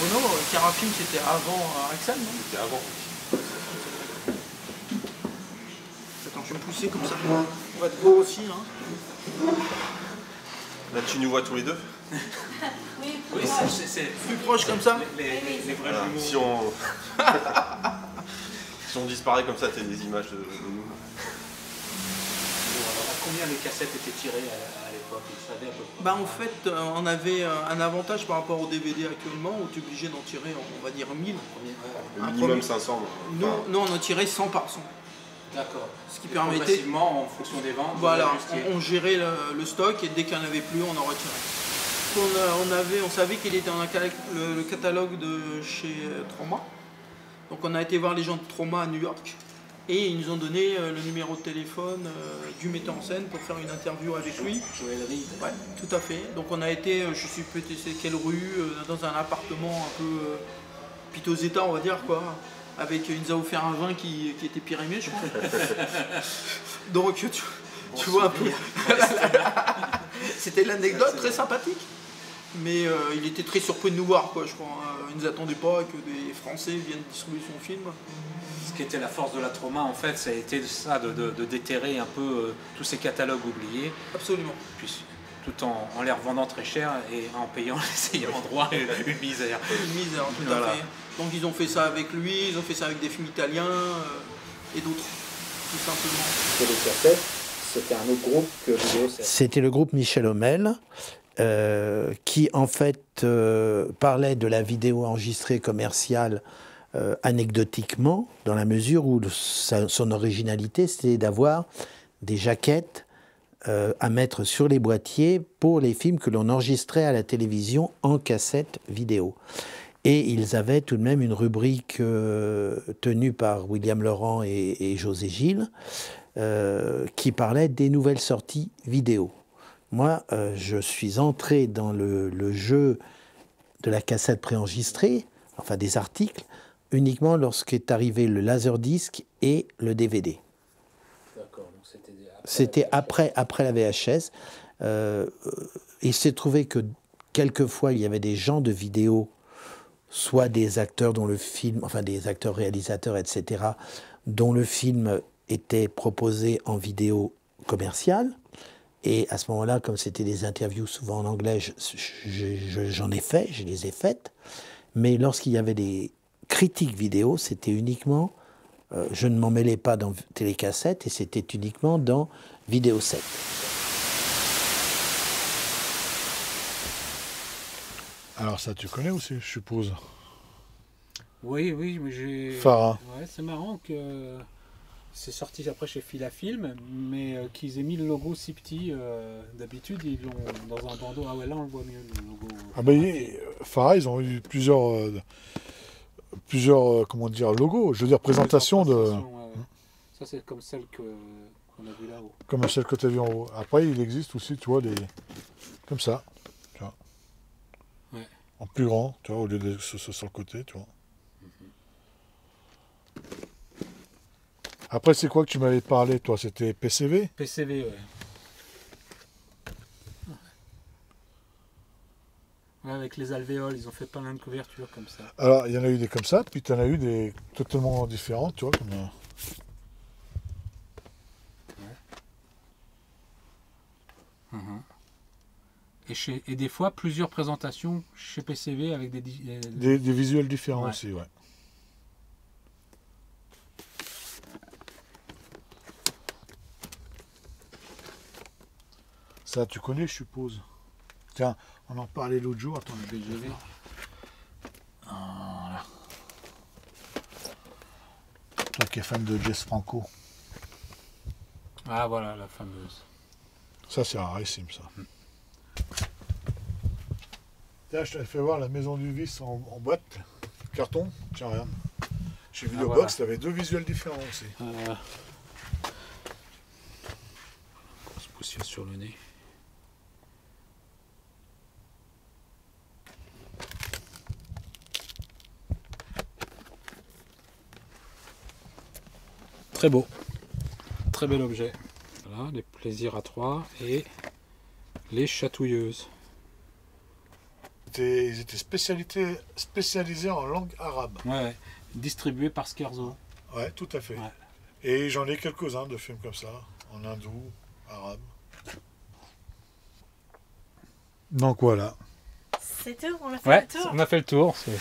Bruno, Carafilm c'était avant Axel, non? C'était avant. Attends, je vais me pousser comme ça. On va te voir aussi. Hein. Là, tu nous vois tous les deux. Oui, c'est plus proche comme ça. Les vrais Voilà. jumeaux. Si on... si on disparaît comme ça, t'as des images de nous. Combien les cassettes étaient tirées à l'époque? Vous savez à peu près? Bah en fait, on avait un avantage par rapport au DVD actuellement où tu es obligé d'en tirer, on va dire 1000. Le minimum 500. Nous, on en tirait 100 par 100. D'accord. Ce qui permettait... Progressivement, en fonction des ventes, Voilà, vous ajustiez. on gérait le stock et dès qu'il n'y en avait plus, on en retirait. On savait qu'il était dans le catalogue de chez Trauma. Donc on a été voir les gens de Trauma à New York. Et ils nous ont donné le numéro de téléphone du metteur en scène pour faire une interview avec lui. Joaillerie. Ouais, tout à fait. Donc on a été, je sais plus c'est quelle rue, dans un appartement un peu piteux état, on va dire quoi. Avec, il nous a offert un vin qui était périmé, je crois. Donc tu vois un peu. C'était l'anecdote très sympathique. Mais il était très surpris de nous voir, quoi, je crois. Il ne nous attendait pas que des Français viennent distribuer son film. Ce qui était la force de la Trauma, en fait, ça a été ça, de déterrer un peu tous ces catalogues oubliés. Absolument. Puis, tout en les revendant très cher et en payant les ayants droit une misère. Une misère, tout Voilà. à fait. Donc ils ont fait ça avec lui, ils ont fait ça avec des films italiens et d'autres, tout simplement. Sur les cassettes, c'était un autre groupe que Vidéo 7. C'était le groupe Michel Hommel, qui en fait parlait de la vidéo enregistrée commerciale anecdotiquement, dans la mesure où son originalité, c'était d'avoir des jaquettes à mettre sur les boîtiers pour les films que l'on enregistrait à la télévision en cassette vidéo. Et ils avaient tout de même une rubrique tenue par William Laurent et José Gilles qui parlait des nouvelles sorties vidéo. Moi, je suis entré dans le jeu de la cassette préenregistrée, enfin des articles, uniquement lorsqu'est arrivé le laserdisc et le DVD. D'accord, donc C'était après la VHS. Il s'est trouvé que quelquefois, il y avait des gens de vidéo, soit des acteurs dont le film, enfin des acteurs réalisateurs, etc., dont le film était proposé en vidéo commerciale. Et à ce moment-là, comme c'était des interviews souvent en anglais, j'en ai fait, je les ai faites. Mais lorsqu'il y avait des critiques vidéo, c'était uniquement, je ne m'en mêlais pas dans télécassette, et c'était uniquement dans vidéo 7. Alors ça, tu connais aussi, je suppose. Oui, mais j'ai... Farah. Ouais, c'est marrant que c'est sorti après chez Filafilm, mais qu'ils aient mis le logo si petit. D'habitude, ils l'ont dans un bandeau. Ah ouais, là on le voit mieux, le logo. Ah ben, Farah, ils ont eu plusieurs comment dire, logos, je veux dire, présentations de... Ouais. Ça, c'est comme celle qu'on a vue là-haut. Comme celle que tu as vue en haut. Après, il existe aussi, tu vois, des... comme ça, tu vois. Ouais. En plus grand, tu vois, au lieu de sur le côté, tu vois. Après, c'est quoi que tu m'avais parlé, toi? C'était PCV? PCV, ouais. Ouais, avec les alvéoles, ils ont fait plein de couvertures comme ça. Alors, il y en a eu des comme ça, puis tu en as eu des totalement différentes, tu vois, comme... Et des fois, plusieurs présentations chez PCV avec des visuels différents, ouais. Aussi, ouais. Ça, tu connais, je suppose. Tiens, on en parlait l'autre jour. Attends, le BGV. Voilà. Toi qui es fan de Jess Franco. Ah, voilà, la fameuse. Ça, c'est rarissime, ça. Tiens, je t'avais fait voir la maison du vice en boîte, carton. Tiens, regarde. Chez Videobox, voilà. Tu avais deux visuels différents aussi. Grosse poussière sur le nez. Très beau. Très bel objet. Voilà, les plaisirs à trois et les chatouilleuses. étaient spécialisés en langue arabe. Ouais, distribué par Scherzo. Ouais, tout à fait. Ouais. Et j'en ai quelques-uns de films comme ça, en hindou, arabe. Donc voilà. C'est tout, on a fait Ouais, le tour. on a fait le tour. C'est...